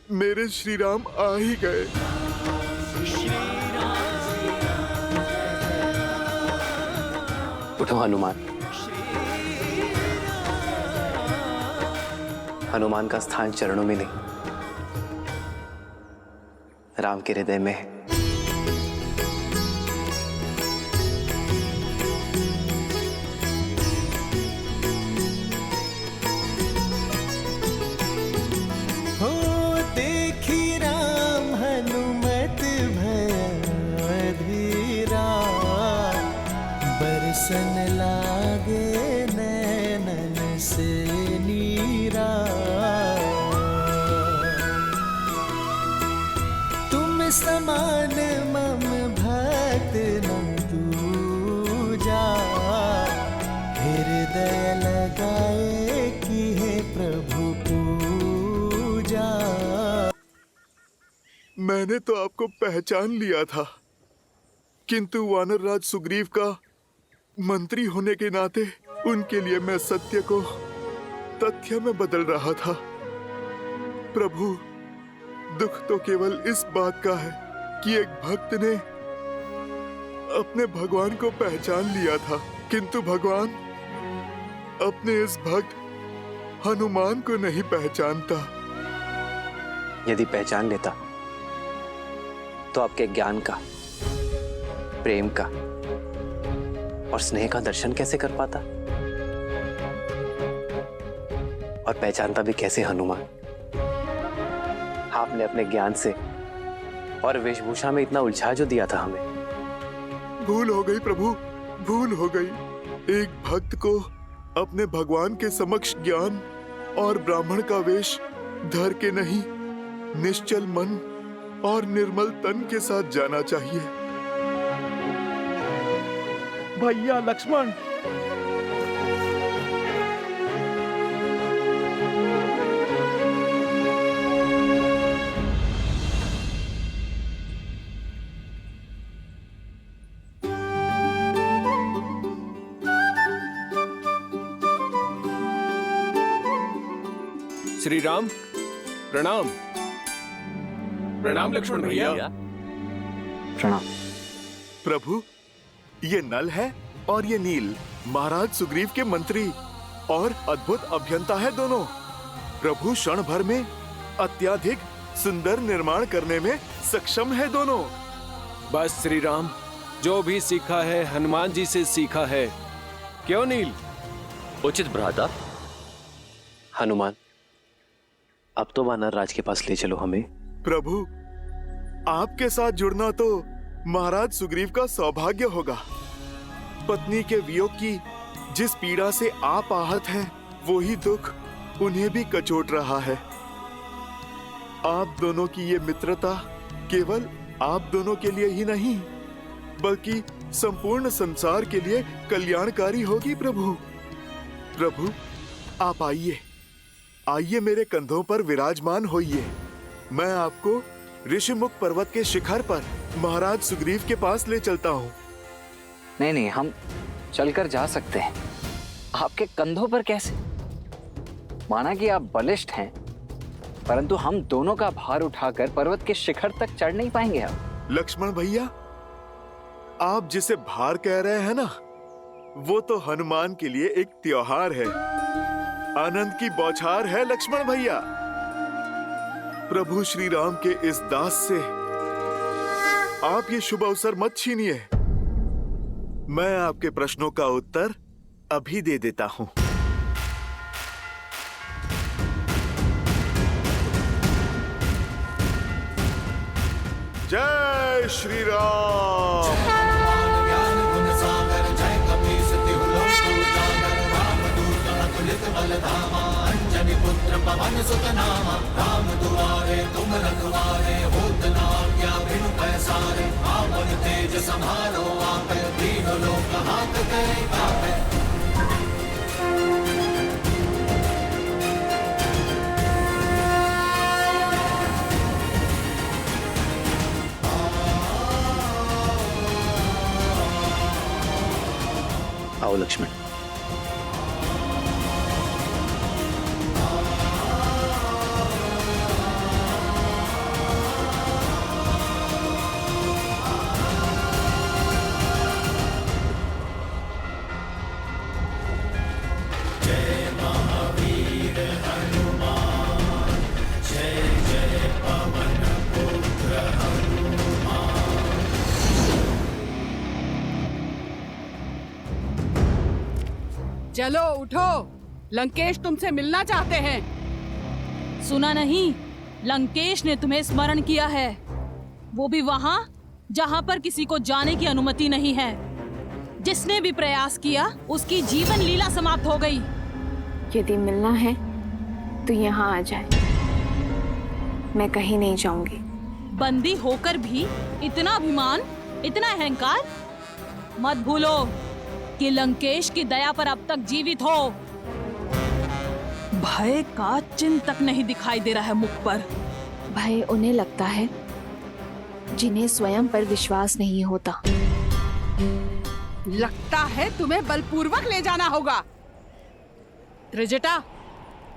मेरे श्री राम आ ही गए। उठो हनुमान। हनुमान का स्थान चरणों में नहीं, राम के हृदय में है। सन लागे नैनन से नीरा, तुम समान मम भक्त न दूजा, हृदय लगाए कि हे प्रभु पूजा। मैंने तो आपको पहचान लिया था, किंतु वानर राज सुग्रीव का मंत्री होने के नाते उनके लिए मैं सत्य को तथ्य में बदल रहा था। प्रभु, दुख तो केवल इस बात का है कि एक भक्त ने अपने भगवान को पहचान लिया था, किंतु भगवान अपने इस भक्त हनुमान को नहीं पहचानता। यदि पहचान लेता तो आपके ज्ञान का, प्रेम का और स्नेह का दर्शन कैसे कर पाता, और पहचानता भी कैसे हनुमान। आपने अपने ज्ञान से और वेशभूषा में इतना उलझा जो दिया था हमें। भूल हो गई प्रभु, भूल हो गई। एक भक्त को अपने भगवान के समक्ष ज्ञान और ब्राह्मण का वेश धर के नहीं, निश्चल मन और निर्मल तन के साथ जाना चाहिए। भैया लक्ष्मण, श्री राम प्रणाम। प्रणाम लक्ष्मण भैया। प्रणाम। प्रभु, ये नल है और ये नील महाराज सुग्रीव के मंत्री और अद्भुत अभियंता है दोनों। प्रभु क्षण भर में अत्यधिक सुंदर निर्माण करने में सक्षम है दोनों। बस श्री राम, जो भी सीखा है हनुमान जी से सीखा है, क्यों नील? उचित भ्राता। हनुमान, अब तो वानर राज के पास ले चलो हमें। प्रभु, आपके साथ जुड़ना तो महाराज सुग्रीव का सौभाग्य होगा। पत्नी के वियोग की जिस पीड़ा से आप आहत हैं, वो ही दुख उन्हें भी कचोट रहा है। आप दोनों की ये मित्रता केवल आप दोनों के लिए ही नहीं, बल्कि संपूर्ण संसार के लिए कल्याणकारी होगी। प्रभु, प्रभु आप आइए, आइए मेरे कंधों पर विराजमान होइए। मैं आपको ऋषिमुख पर्वत के शिखर पर महाराज सुग्रीव के पास ले चलता हूँ। नहीं नहीं, हम चलकर जा सकते हैं। आपके कंधों पर कैसे? माना कि आप बलिष्ठ हैं, परंतु हम दोनों का भार उठाकर पर्वत के शिखर तक चढ़ नहीं पाएंगे आप। लक्ष्मण भैया, आप जिसे भार कह रहे हैं ना, वो तो हनुमान के लिए एक त्योहार है, आनंद की बौछार है। लक्ष्मण भैया, प्रभु श्री राम के इस दास से आप ये शुभ अवसर मत छीनिए। मैं आपके प्रश्नों का उत्तर अभी दे देता हूँ। जय श्री राम। पवन सुत नामा, राम दुआरे तुम रखवारे, होत न आज्ञा बिनु पैसारे, आपन तेज समारो आपे, तीनों लोक हाथ के कापे। आओ लक्ष्मण। चलो उठो, लंकेश तुमसे मिलना चाहते हैं। सुना नहीं, लंकेश ने तुम्हें स्मरण किया है, वो भी वहाँ जहाँ पर किसी को जाने की अनुमति नहीं है। जिसने भी प्रयास किया उसकी जीवन लीला समाप्त हो गई। यदि मिलना है तो यहाँ आ जाए, मैं कहीं नहीं जाऊंगी। बंदी होकर भी इतना अभिमान, इतना अहंकार। मत भूलो कि लंकेश की दया पर अब तक जीवित हो। भय का चिन्ह तक नहीं दिखाई दे रहा है मुख पर। भय उन्हें लगता है जिन्हें स्वयं पर विश्वास नहीं होता। लगता है तुम्हें बलपूर्वक ले जाना होगा। त्रिजटा,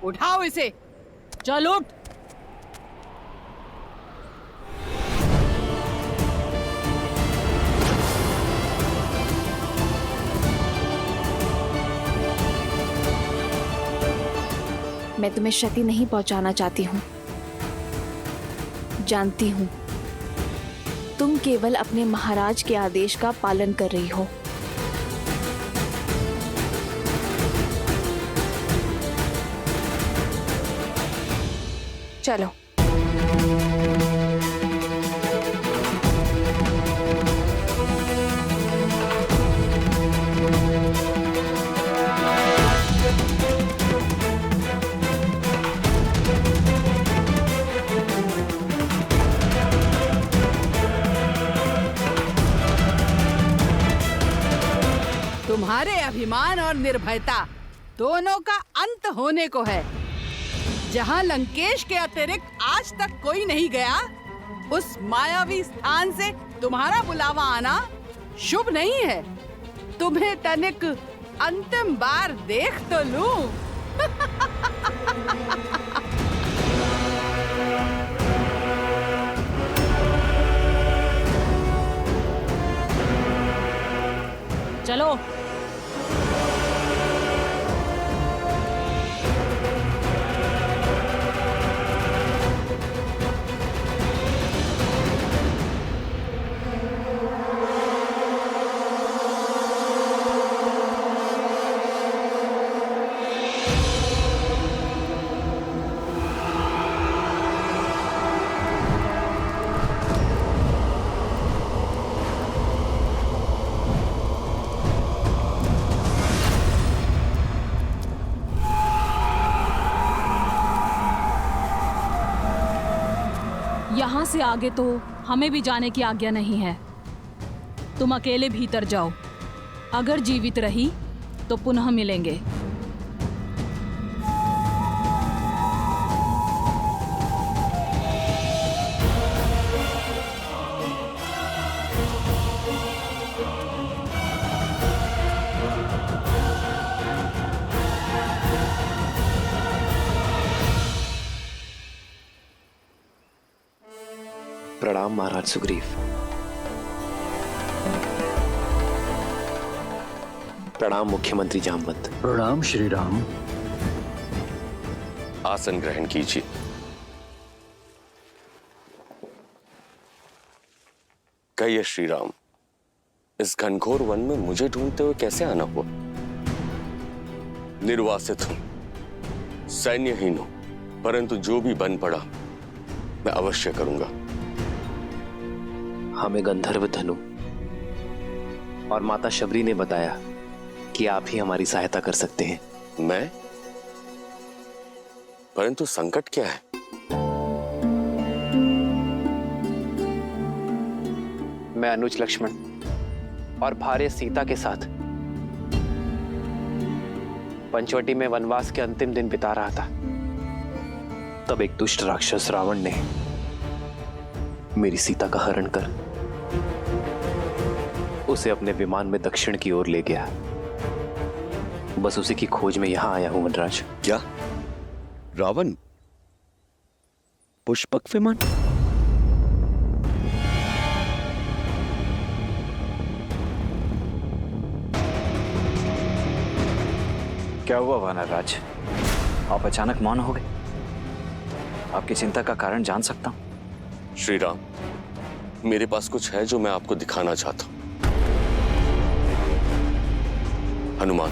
उठाओ इसे। चल उठ। मैं तुम्हें क्षति नहीं पहुंचाना चाहती हूँ। जानती हूँ तुम केवल अपने महाराज के आदेश का पालन कर रही हो। चलो। तुम्हारे अभिमान और निर्भयता दोनों का अंत होने को है। जहां लंकेश के अतिरिक्त आज तक कोई नहीं गया, उस मायावी स्थान से तुम्हारा बुलावा आना शुभ नहीं है। तुम्हें तनिक अंतिम बार देख तो लूं। चलो। यहाँ से आगे तो हमें भी जाने की आज्ञा नहीं है। तुम अकेले भीतर जाओ। अगर जीवित रही तो पुनः मिलेंगे। प्रणाम महाराज सुग्रीव। प्रणाम मुख्यमंत्री जामवंत। प्रणाम श्री राम। आसन ग्रहण कीजिए। कहिए श्री राम, इस घनघोर वन में मुझे ढूंढते हुए कैसे आना हुआ? निर्वासित हूं, सैन्यहीन हूं, परंतु जो भी बन पड़ा मैं अवश्य करूंगा। हमें गंधर्व धनु और माता शबरी ने बताया कि आप ही हमारी सहायता कर सकते हैं। मैं? परंतु संकट क्या है? मैं अनुज लक्ष्मण और भार्य सीता के साथ पंचवटी में वनवास के अंतिम दिन बिता रहा था। तब एक दुष्ट राक्षस रावण ने मेरी सीता का हरण कर उसे अपने विमान में दक्षिण की ओर ले गया। बस उसी की खोज में यहां आया हूं वनराज। क्या? रावण? पुष्पक विमान? क्या हुआ वानरराज? आप अचानक मौन हो गए। आपकी चिंता का कारण जान सकता हूं? श्री राम, मेरे पास कुछ है जो मैं आपको दिखाना चाहता हूं। हनुमान,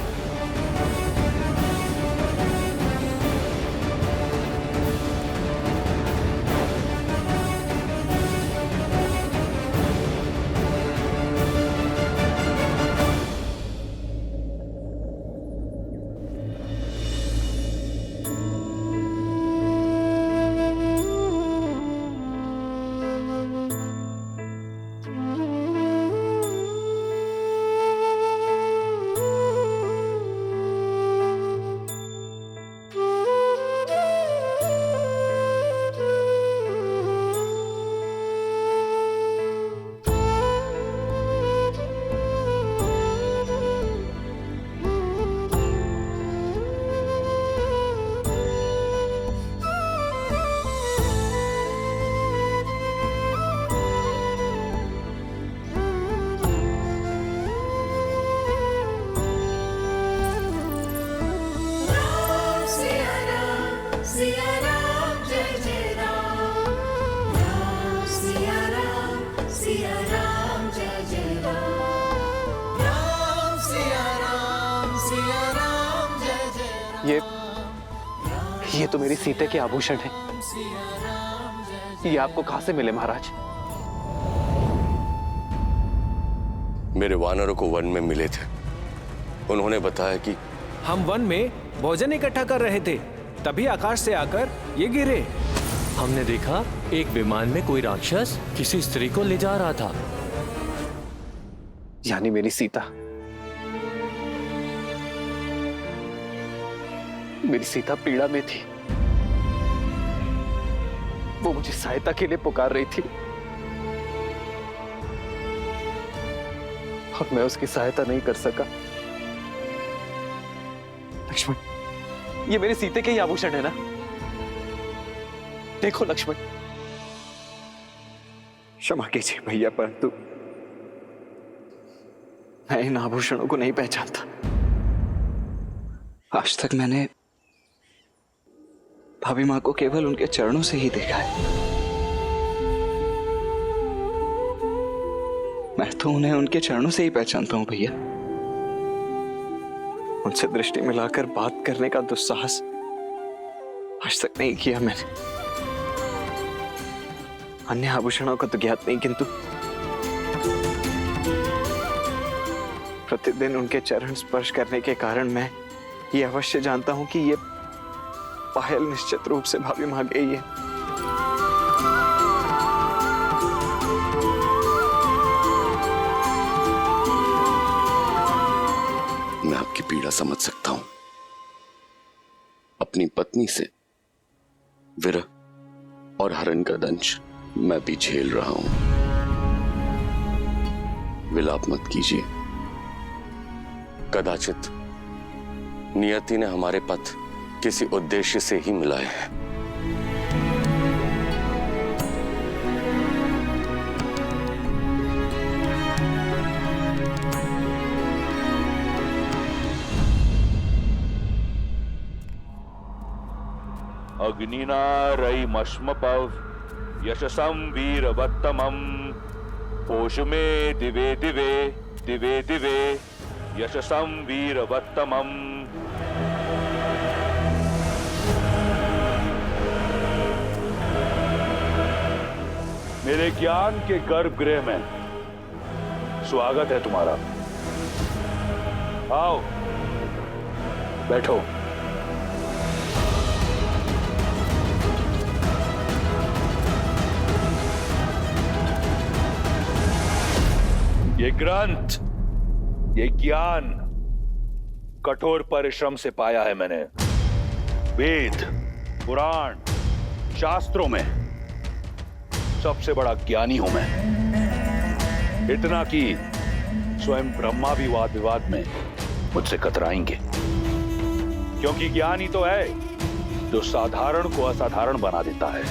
ये तो मेरी सीते के आभूषण है। ये आपको कहां से मिले महाराज? मेरे वानरों को वन में मिले थे। उन्होंने बताया कि हम वन में भोजन इकट्ठा कर रहे थे, तभी आकाश से आकर ये गिरे। हमने देखा एक विमान में कोई राक्षस किसी स्त्री को ले जा रहा था। यानी मेरी सीता, मेरी सीता पीड़ा में थी। वो मुझे सहायता के लिए पुकार रही थी और मैं उसकी सहायता नहीं कर सका। लक्ष्मण, ये मेरे सीते के ही आभूषण है ना? देखो लक्ष्मण, क्षमा कीजिए भैया, परंतु मैं इन आभूषणों को नहीं पहचानता। आज तक मैंने भाभी माँ को केवल उनके चरणों से ही देखा है। मैं तो उन्हें उनके चरणों से ही पहचानता हूं भैया। उनसे दृष्टि मिलाकर बात करने का दुस्साहस आज तक नहीं किया मैंने। अन्य आभूषणों का तो ज्ञात नहीं, किंतु प्रतिदिन उनके चरण स्पर्श करने के कारण मैं ये अवश्य जानता हूं कि ये पायल निश्चित रूप से भाभी मां गई है। मैं आपकी पीड़ा समझ सकता हूं। अपनी पत्नी से विरह और हरण का दंश मैं भी झेल रहा हूं। विलाप मत कीजिए। कदाचित नियति ने हमारे पथ किसी उद्देश्य से ही मिलाए हैं। अग्निना रयिमश्मपव यशसं वीरवत्तमं पोषमे दिवे दिवे दिवे दिवे यशसं वीरवत्तमं। मेरे ज्ञान के गर्भगृह में स्वागत है तुम्हारा। आओ बैठो। ये ग्रंथ, ये ज्ञान कठोर परिश्रम से पाया है मैंने। वेद, पुराण, शास्त्रों में सबसे बड़ा ज्ञानी हूं मैं। इतना कि स्वयं ब्रह्मा भी वाद विवाद में मुझसे कतराएंगे, क्योंकि ज्ञान ही तो है जो साधारण को असाधारण बना देता है।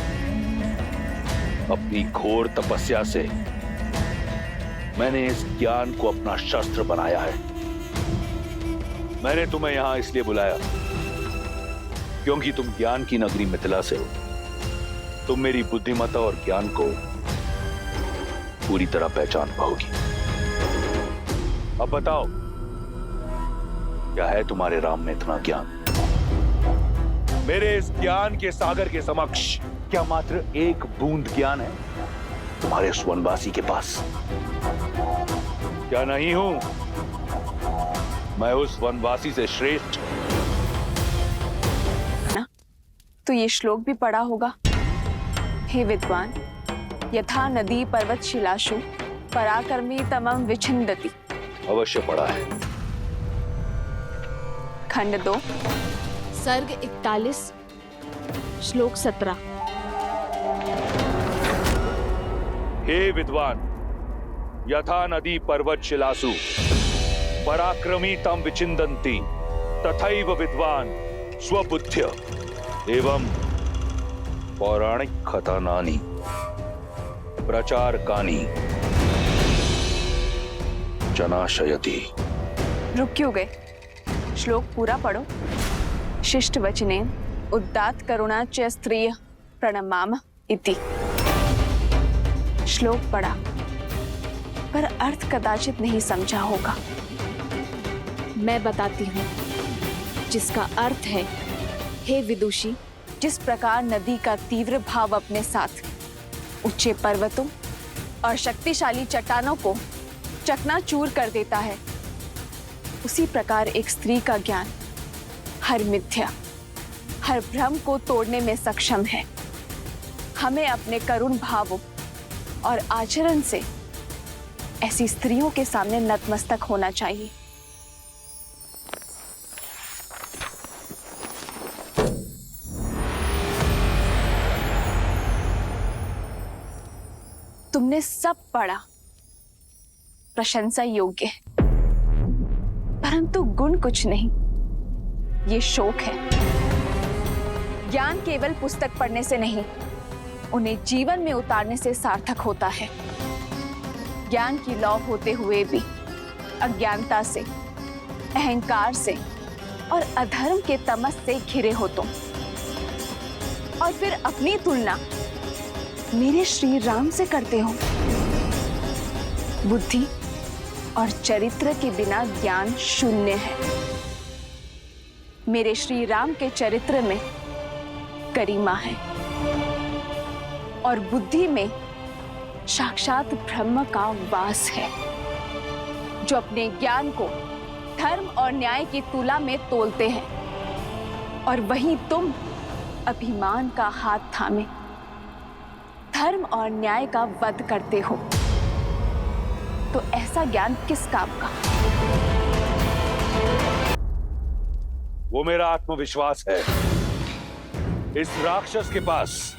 अपनी घोर तपस्या से मैंने इस ज्ञान को अपना शस्त्र बनाया है। मैंने तुम्हें यहां इसलिए बुलाया क्योंकि तुम ज्ञान की नगरी मिथिला से हो। तुम मेरी बुद्धिमत्ता और ज्ञान को पूरी तरह पहचान पाओगी। अब बताओ, क्या है तुम्हारे राम में इतना ज्ञान? मेरे इस ज्ञान के सागर के समक्ष क्या मात्र एक बूंद ज्ञान है तुम्हारे उस वनवासी के पास? क्या नहीं हूं मैं उस वनवासी से श्रेष्ठ? ना तो ये श्लोक भी पढ़ा होगा। हे विद्वान, यथा नदी पर्वत शिलाशु पराक्रमी तमम विछिन्दति। अवश्य पढ़ा है। खंड 2 सर्ग 41 श्लोक 17। हे विद्वान, यथा नदी पर्वत शिलासु पराक्रमी तम विचिन्दन्ति तथैव विद्वान स्वबुद्ध्य एवं पौराणिक कथानानि प्रचारकानि जनाशयति। रुक क्यों गए? श्लोक पूरा पढ़ो। शिष्ट वचने उदात्त करुणा च स्त्रिय प्रणमाम इति। श्लोक पढ़ा पर अर्थ कदाचित नहीं समझा होगा। मैं बताती हूँ, जिसका अर्थ है, हे विदुषी, जिस प्रकार नदी का तीव्र भाव अपने साथ ऊंचे पर्वतों और शक्तिशाली चट्टानों को चकनाचूर कर देता है, उसी प्रकार एक स्त्री का ज्ञान हर मिथ्या, हर भ्रम को तोड़ने में सक्षम है। हमें अपने करुण भावों और आचरण से ऐसी स्त्रियों के सामने नतमस्तक होना चाहिए। तुमने सब पढ़ा, प्रशंसा योग्य है, परंतु गुण कुछ नहीं, ये शोक है। ज्ञान केवल पुस्तक पढ़ने से नहीं, उन्हें जीवन में उतारने से सार्थक होता है। ज्ञान की लौ होते हुए भी अज्ञानता से, अहंकार से और अधर्म के तमस से घिरे हो तुम, और फिर अपनी तुलना मेरे श्री राम से करते हो। बुद्धि और चरित्र के बिना ज्ञान शून्य है। मेरे श्री राम के चरित्र में गरिमा है और बुद्धि में साक्षात ब्रह्म का वास है, जो अपने ज्ञान को धर्म और न्याय की तुला में तोलते हैं, और वहीं तुम अभिमान का हाथ थामे धर्म और न्याय का वध करते हो। तो ऐसा ज्ञान किस काम का? वो मेरा आत्मविश्वास है। इस राक्षस के पास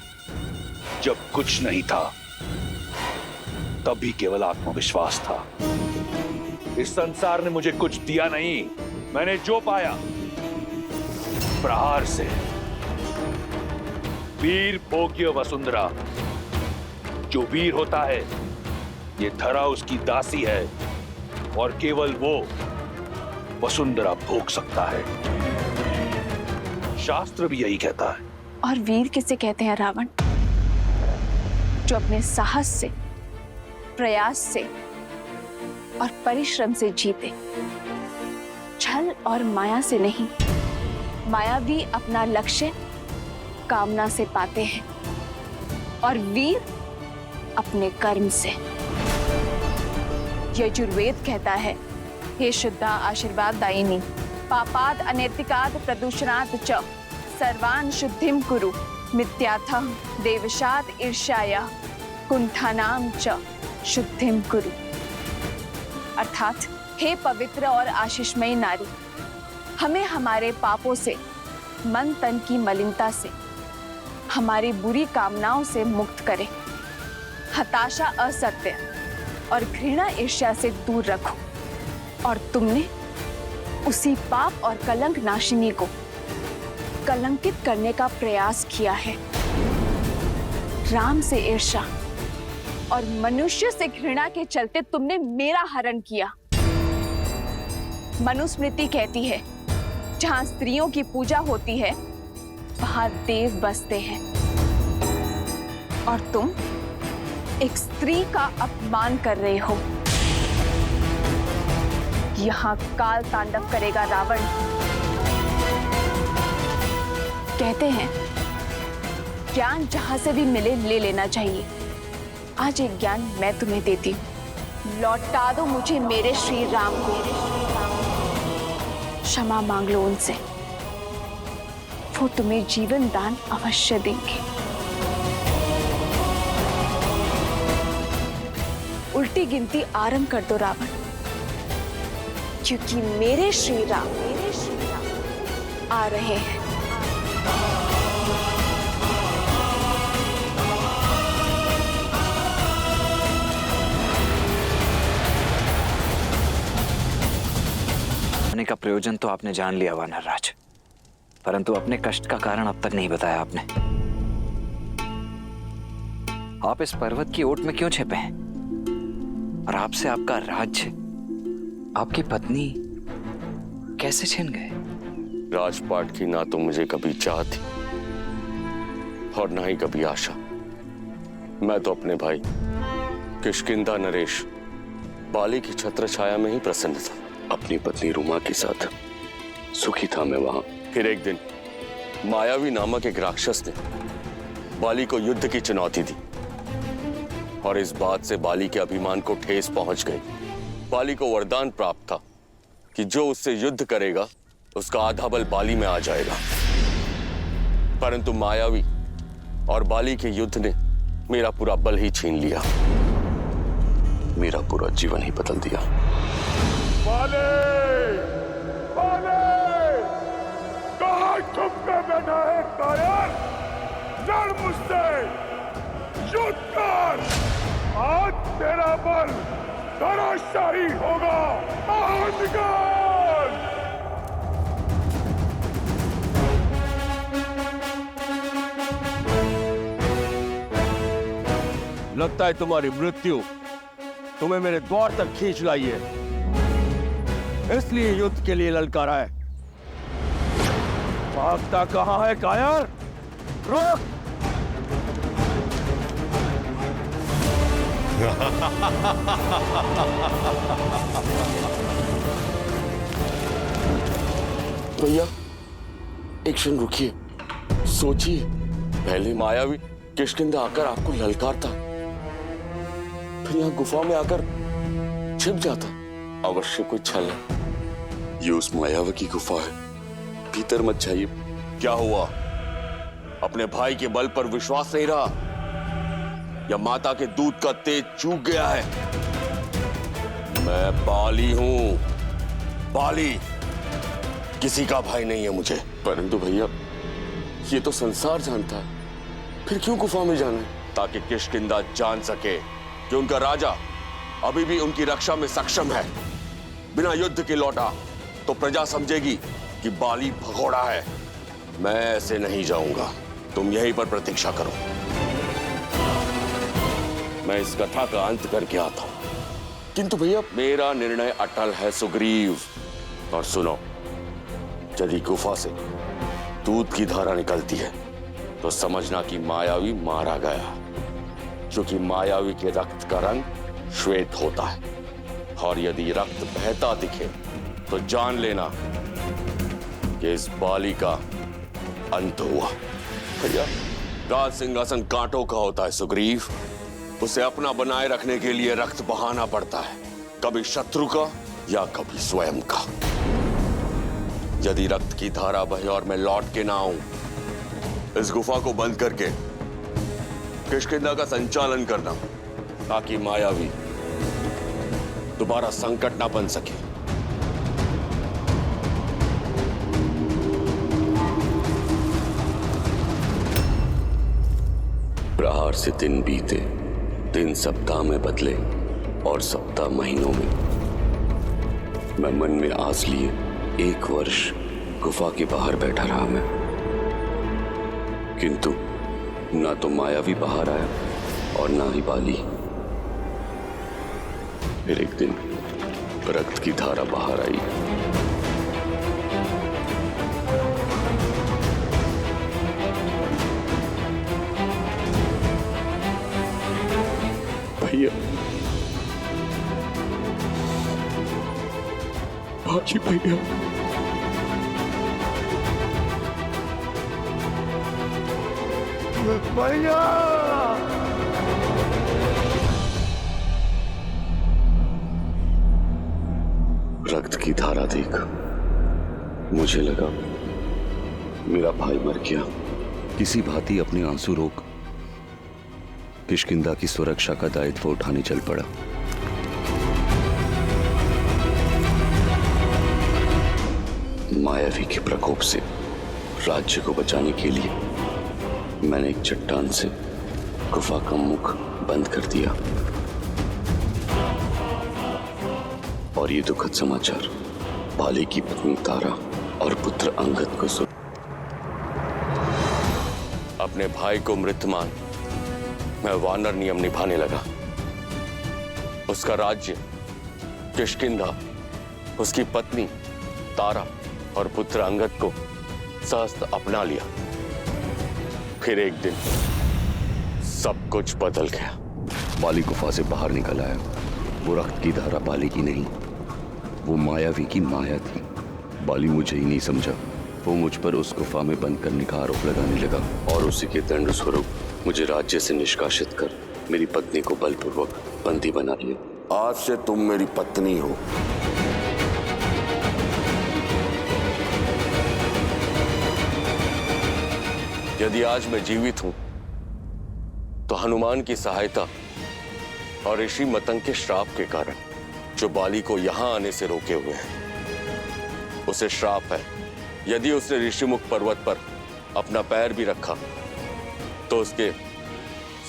जब कुछ नहीं था, तब भी केवल आत्मविश्वास था। इस संसार ने मुझे कुछ दिया नहीं, मैंने जो पाया प्रहार से। वीर भोग्य वसुंधरा, जो वीर होता है ये धरा उसकी दासी है, और केवल वो वसुंधरा भोग सकता है। शास्त्र भी यही कहता है। और वीर किसे कहते हैं रावण? जो अपने साहस से, प्रयास से और परिश्रम से जीते, छल और माया से नहीं। मायावी अपना लक्ष्य कामना से पाते हैं, और वीर अपने कर्म से। यजुर्वेद कहता है, हे शुद्धा आशीर्वाद दायिनी, पापाद अनैतिकाद प्रदूषणात् च सर्वान् शुद्धिं कुरु, मिथ्याथः देवशात् ईर्ष्याया कुंठानां च शुद्धिं कुरु। अर्थात हे पवित्र और आशीषमयी नारी, हमें हमारे पापों से, मन तन की मलिनता से, हमारी बुरी कामनाओं से मुक्त करे। हताशा, असत्य और घृणा, ईर्ष्या से दूर रखो। और तुमने उसी पाप और कलंक नाशिनी को कलंकित करने का प्रयास किया है। राम से ईर्ष्या और मनुष्य से घृणा के चलते तुमने मेरा हरण किया। मनुस्मृति कहती है, जहां स्त्रियों की पूजा होती है वहां देव बसते हैं, और तुम एक स्त्री का अपमान कर रहे हो। यहां काल तांडव करेगा रावण। कहते हैं ज्ञान जहां से भी मिले ले लेना चाहिए। आज एक ज्ञान मैं तुम्हें देती हूं। लौटा दो मुझे मेरे श्री राम को। क्षमा मांग लो उनसे, वो तुम्हें जीवन दान अवश्य देंगे। उल्टी गिनती आरंभ कर दो रावण, क्योंकि मेरे श्री राम आ रहे हैं। का प्रयोजन तो आपने जान लिया वानर राज, परंतु अपने कष्ट का कारण अब तक नहीं बताया आपने। आप इस पर्वत की ओट में क्यों छिपे हैं? और आपसे आपका राज्य, आपकी पत्नी कैसे छिन गए? राजपाट की ना तो मुझे कभी चाह थी और ना ही कभी आशा। मैं तो अपने भाई किष्किंधा नरेश बाली की छत्र छाया में ही प्रसन्न था। अपनी पत्नी रूमा के साथ सुखी था मैं वहां। फिर एक दिन मायावी नामक एक राक्षस ने बाली को युद्ध की चुनौती दी और इस बात से बाली के अभिमान को ठेस पहुंच गई। बाली को वरदान प्राप्त था कि जो उससे युद्ध करेगा उसका आधा बल बाली में आ जाएगा। परंतु मायावी और बाली के युद्ध ने मेरा पूरा बल ही छीन लिया, मेरा पूरा जीवन ही बदल दिया। बाले! बाले! कहाँ छुप कर बैठा है कायर? लड़ मुझसे, युद्ध कर! आज तेरा बल धराशायी होगा। बाहर निकल! लगता है तुम्हारी मृत्यु तुम्हें मेरे द्वार तक खींच लाई है, इसलिए युद्ध के लिए ललकारा है। भागता कहाँ है कायर? रुक! भैया एक क्षण रुकिए, सोचिए। पहले मायावी किष्किंधा आकर आपको ललकारता, फिर यहाँ गुफा में आकर छिप जाता। अवश्य कोई छल है। ये उस मायावी की गुफा है, भीतर मत जाइए। क्या हुआ? अपने भाई के बल पर विश्वास नहीं रहा या माता के दूध का तेज चूक गया है? मैं बाली हूं, बाली। किसी का भाई नहीं है मुझे। परंतु भैया ये तो संसार जानता है, फिर क्यों गुफा में जाना है? ताकि किष्किंधा जान सके कि उनका राजा अभी भी उनकी रक्षा में सक्षम है। बिना युद्ध के लौटा तो प्रजा समझेगी कि बाली भगोड़ा है। मैं ऐसे नहीं जाऊंगा, तुम यहीं पर प्रतीक्षा करो। मैं इस कथा का अंत करके आता हूं। किंतु भैया मेरा निर्णय अटल है सुग्रीव। और सुनो, यदि गुफा से दूध की धारा निकलती है तो समझना कि मायावी मारा गया, क्योंकि मायावी के रक्त का रंग श्वेत होता है। और यदि रक्त बहता दिखे तो जान लेना कि इस बाली का अंत हुआ। भैया राज सिंहासन कांटों का होता है सुग्रीव, उसे अपना बनाए रखने के लिए रक्त बहाना पड़ता है, कभी शत्रु का या कभी स्वयं का। यदि रक्त की धारा बहे और मैं लौट के ना आऊं, इस गुफा को बंद करके किष्किंधा का संचालन करना, ताकि मायावी दोबारा संकट ना बन सके। प्रहार से दिन बीते, दिन सप्ताह में बदले और सप्ताह महीनों में। मैं मन में आस लिए 1 वर्ष गुफा के बाहर बैठा रहा मैं, किंतु ना तो मायावी बाहर आया और ना ही बाली। फिर एक दिन रक्त की धारा बाहर आई। भैया बाकी भैया भैया रक्त की धारा देख मुझे लगा मेरा भाई मर गया। किसी भांति अपने आंसू रोक किष्किंधा की सुरक्षा का दायित्व उठाने चल पड़ा। मायावी के प्रकोप से राज्य को बचाने के लिए मैंने एक चट्टान से गुफा का मुख बंद कर दिया। और ये दुखद समाचार बाली की पत्नी तारा और पुत्र अंगद को सुन अपने भाई को मृत मान मैं वानर नियम निभाने लगा। उसका राज्य किष्किंधा, उसकी पत्नी तारा और पुत्र अंगद को सहस्त्र अपना लिया। फिर एक दिन सब कुछ बदल गया। बाली गुफा से बाहर निकल आया। वो रक्त की धारा बाली की नहीं, वो मायावी की माया थी। बाली मुझे ही नहीं समझा, वो मुझ पर उस गुफा में बंद करने का आरोप लगाने लगा और उसी के दंड स्वरूप मुझे राज्य से निष्कासित कर मेरी पत्नी को बलपूर्वक बंदी बना लिया। आज से तुम मेरी पत्नी हो। यदि आज मैं जीवित हूं तो हनुमान की सहायता और ऋषि मतंग के श्राप के कारण, जो बाली को यहां आने से रोके हुए हैं। उसे श्राप है, यदि उसने ऋषिमुख पर्वत पर अपना पैर भी रखा तो उसके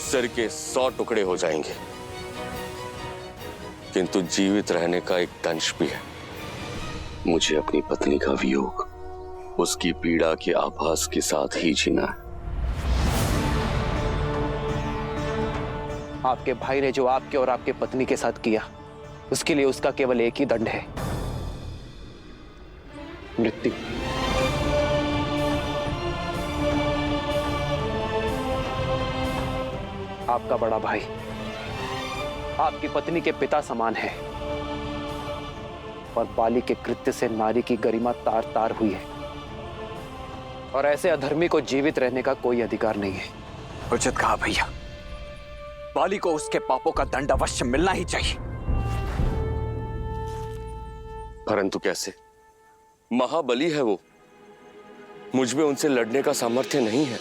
सिर के 100 टुकड़े हो जाएंगे। किंतु जीवित रहने का एक दंश भी है। मुझे अपनी पत्नी का वियोग, उसकी पीड़ा के आभास के साथ ही जीना है। आपके भाई ने जो आपके और आपके पत्नी के साथ किया, उसके लिए उसका केवल एक ही दंड है, मृत्यु। आपका बड़ा भाई आपकी पत्नी के पिता समान है और बाली के कृत्य से नारी की गरिमा तार तार हुई है और ऐसे अधर्मी को जीवित रहने का कोई अधिकार नहीं है। उचित कहा भैया, बाली को उसके पापों का दंड अवश्य मिलना ही चाहिए। परंतु कैसे? महाबली है वो, मुझ में उनसे लड़ने का सामर्थ्य नहीं है।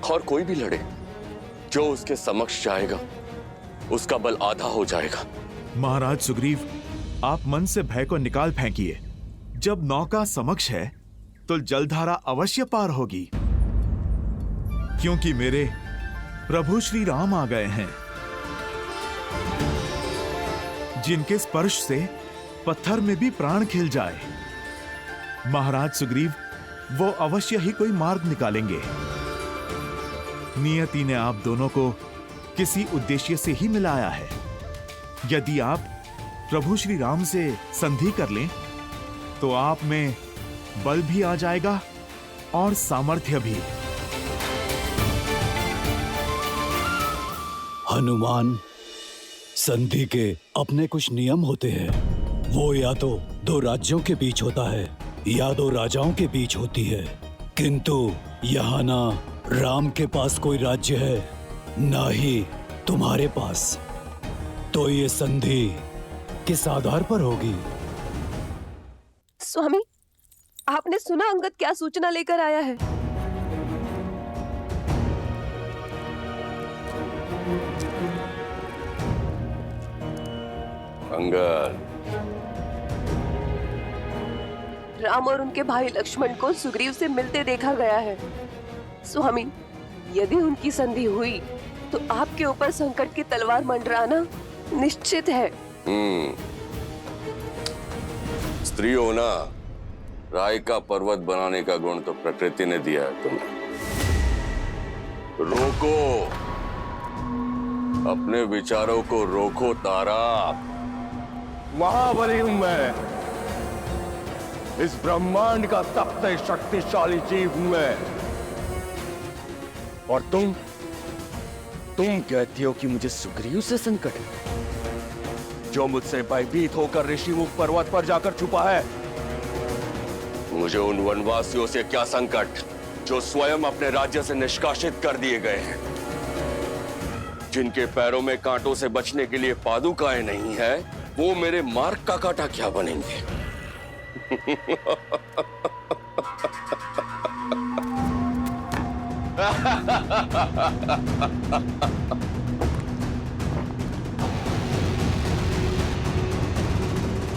और कोई भी लड़े, जो उसके समक्ष जाएगा उसका बल आधा हो जाएगा। महाराज सुग्रीव, आप मन से भय को निकाल फेंकिए। जब नौका समक्ष है तो जलधारा अवश्य पार होगी, क्योंकि मेरे प्रभु श्री राम आ गए हैं, जिनके स्पर्श से पत्थर में भी प्राण खिल जाए। महाराज सुग्रीव, वो अवश्य ही कोई मार्ग निकालेंगे। नियति ने आप दोनों को किसी उद्देश्य से ही मिलाया है। यदि आप प्रभु श्री राम से संधि कर लें तो आप में बल भी आ जाएगा और सामर्थ्य भी। हनुमान, संधि के अपने कुछ नियम होते हैं। वो या तो दो राज्यों के बीच होता है या दो राजाओं के बीच होती है, किंतु यहाँ ना राम के पास कोई राज्य है ना ही तुम्हारे पास, तो ये संधि किस आधार पर होगी? स्वामी, आपने सुना अंगद क्या सूचना लेकर आया है? अंगद, राम और उनके भाई लक्ष्मण को सुग्रीव से मिलते देखा गया है। स्वामी, यदि उनकी संधि हुई तो आपके ऊपर संकट की तलवार मंडराना निश्चित है। स्त्री होना, राय का पर्वत बनाने का गुण तो प्रकृति ने दिया है तुम्हें। रोको, अपने विचारों को रोको तारा। महाबली हूं मैं, इस ब्रह्मांड का सबसे शक्तिशाली जीव हूं मैं। और तुम कहती हो कि मुझे सुग्रीव से संकट है, जो मुझसे भयभीत होकर ऋषिमुख पर्वत पर जाकर छुपा है। मुझे उन वनवासियों से क्या संकट, जो स्वयं अपने राज्य से निष्कासित कर दिए गए हैं, जिनके पैरों में कांटों से बचने के लिए पादुकाएं नहीं है, वो मेरे मार्ग का कांटा क्या बनेंगे?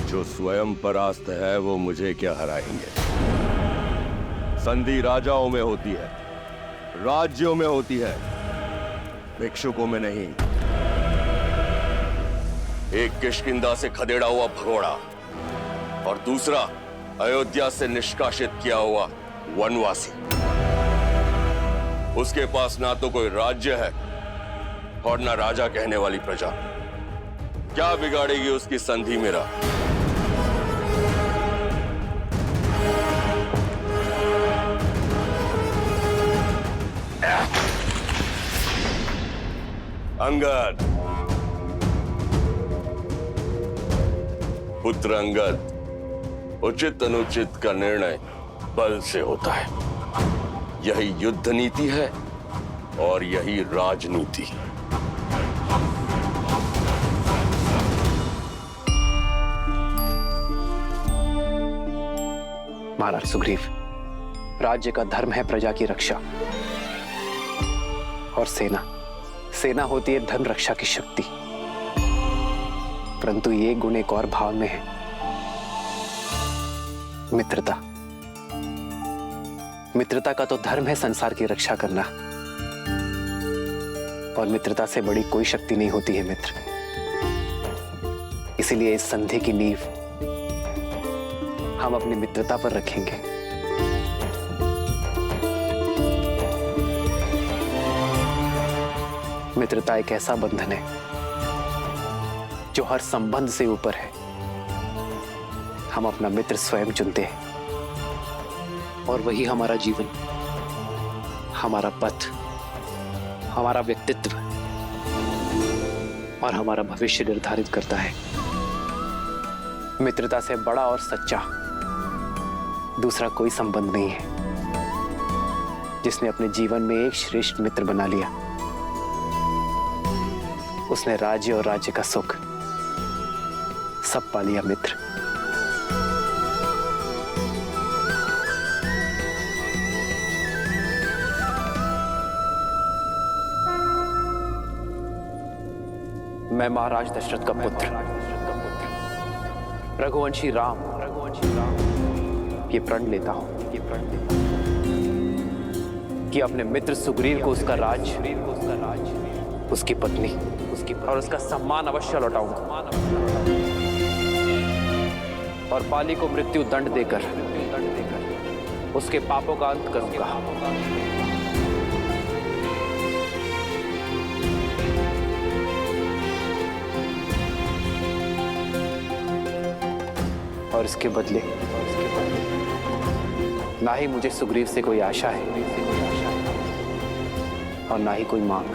जो स्वयं परास्त है वो मुझे क्या हराएंगे? संधि राजाओं में होती है, राज्यों में होती है, भिक्षुकों में नहीं। एक किष्किंधा से खदेड़ा हुआ भगोड़ा और दूसरा अयोध्या से निष्कासित किया हुआ वनवासी। उसके पास ना तो कोई राज्य है और ना राजा कहने वाली प्रजा। क्या बिगाड़ेगी उसकी संधि मेरा? अंगद, पुत्र अंगद, उचित अनुचित का निर्णय बल से होता है। यही युद्ध नीति है और यही राजनीति। महाराज सुग्रीव, राज्य का धर्म है प्रजा की रक्षा, और सेना होती है धन रक्षा की शक्ति। परंतु ये गुण एक और भाव में है, मित्रता। मित्रता का तो धर्म है संसार की रक्षा करना, और मित्रता से बड़ी कोई शक्ति नहीं होती है मित्र। इसीलिए इस संधि की नींव हम अपनी मित्रता पर रखेंगे। मित्रता एक ऐसा बंधन है जो हर संबंध से ऊपर है। हम अपना मित्र स्वयं चुनते हैं, और वही हमारा जीवन, हमारा पथ, हमारा व्यक्तित्व और हमारा भविष्य निर्धारित करता है। मित्रता से बड़ा और सच्चा दूसरा कोई संबंध नहीं है। जिसने अपने जीवन में एक श्रेष्ठ मित्र बना लिया, उसने राज्य और राज्य का सुख सब पा लिया मित्र। मैं महाराज दशरथ का पुत्र, रघुवंशी राम ये प्रण लेता हूं कि अपने मित्र सुग्रीव को उसका राज, उसकी पत्नी और उसका सम्मान अवश्य लौटाऊंगा, और बाली को मृत्यु दंड देकर उसके पापों का अंत करूंगा। और इसके बदले ना ही मुझे सुग्रीव से कोई आशा है और ना ही कोई मांग।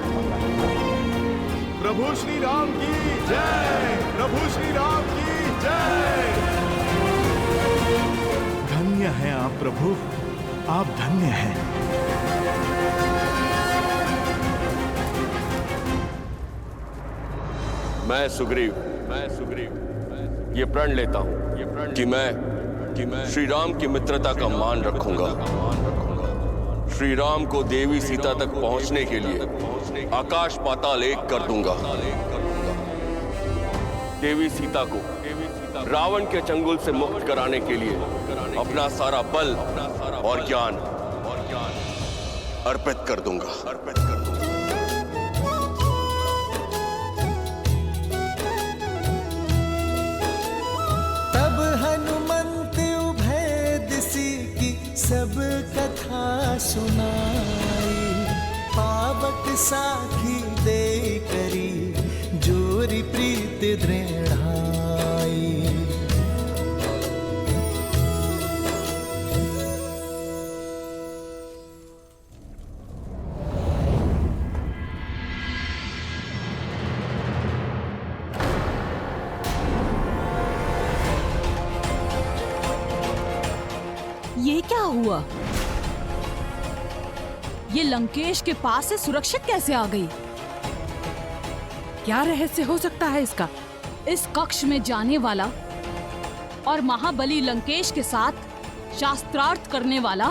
प्रभु श्री राम की जय, प्रभु श्री राम की जय। धन्य हैं आप प्रभु, आप धन्य हैं। मैं सुग्रीव ये प्रण लेता हूं कि मैं श्री राम की मित्रता का मान रखूंगा। श्री राम को देवी सीता तक पहुंचने के लिए आकाश पाताल एक कर दूंगा। देवी सीता को रावण के चंगुल से मुक्त कराने के लिए अपना सारा बल और ज्ञान अर्पित कर दूंगा। तब हनुमंत उभय की सब कथा सुनाई, पावक साखी दे करी जोरी प्रीत दृढ़ाई। ये क्या हुआ? ये लंकेश के पास से सुरक्षित कैसे आ गई? क्या रहस्य हो सकता है इसका? इस कक्ष में जाने वाला और महाबली लंकेश के साथ शास्त्रार्थ करने वाला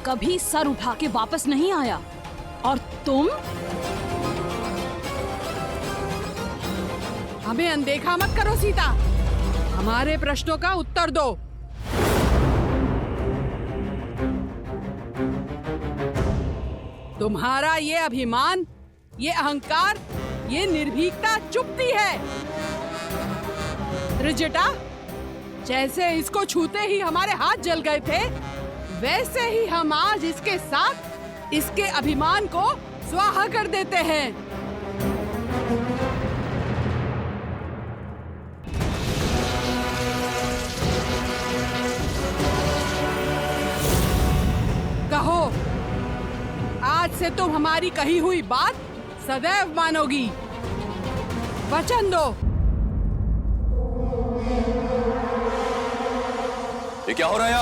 कभी सर उठा के वापस नहीं आया, और तुम? हमें अनदेखा मत करो सीता, हमारे प्रश्नों का उत्तर दो। तुम्हारा ये अभिमान, ये अहंकार, ये निर्भीकता चुभती है। त्रिजटा, जैसे इसको छूते ही हमारे हाथ जल गए थे, वैसे ही हम आज इसके साथ इसके अभिमान को स्वाहा कर देते हैं। कहो, आज से तुम हमारी कही हुई बात सदैव मानोगी। वचन दो। ये क्या हो रहा है?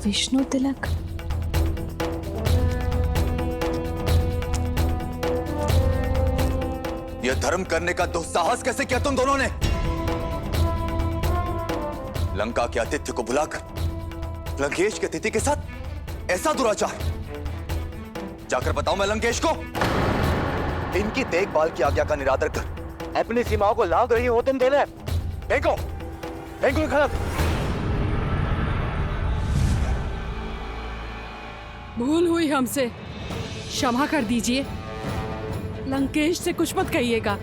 विष्णु तिलक। यह धर्म करने का दुस्साहस कैसे किया तुम दोनों ने? लंका के आतिथ्य को बुलाकर लंकेश के अतिथि के साथ ऐसा दुराचार। जाकर बताओ मैं लंकेश को। इनकी देखभाल की आज्ञा का निरादर कर अपनी सीमाओं को लांघ रही हो तुम दोनों। फेंको फेंको खड़क। भूल हुई हमसे, क्षमा कर दीजिए। लंकेश से कुछ मत कहिएगा।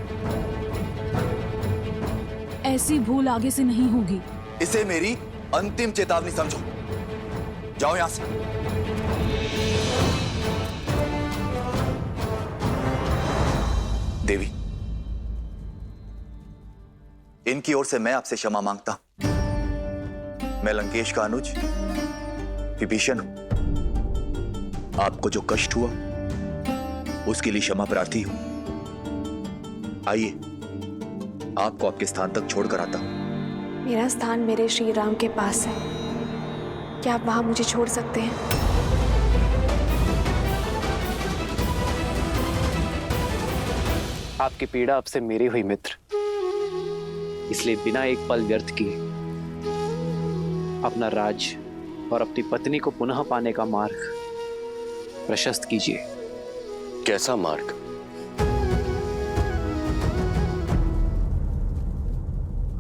ऐसी भूल आगे से नहीं होगी। इसे मेरी अंतिम चेतावनी समझो। जाओ यहां से। देवी, इनकी ओर से मैं आपसे क्षमा मांगता हूं। मैं लंकेश का अनुज विभीषण हूं। आपको जो कष्ट हुआ उसके लिए क्षमा प्रार्थी हूं। आइए, आपको आपके स्थान तक छोड़कर आता हूं। मेरा स्थान मेरे श्री राम के पास है। क्या आप वहां मुझे छोड़ सकते हैं? आपकी पीड़ा अब से मेरी हुई मित्र, इसलिए बिना एक पल व्यर्थ किए अपना राज और अपनी पत्नी को पुनः पाने का मार्ग प्रशस्त कीजिए। कैसा मार्ग?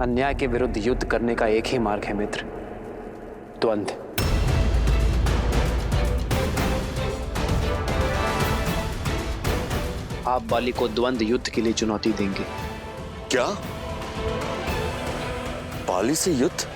अन्याय के विरुद्ध युद्ध करने का एक ही मार्ग है मित्र, द्वंद्व। आप बाली को द्वंद्व युद्ध के लिए चुनौती देंगे। क्या? बाली से युद्ध?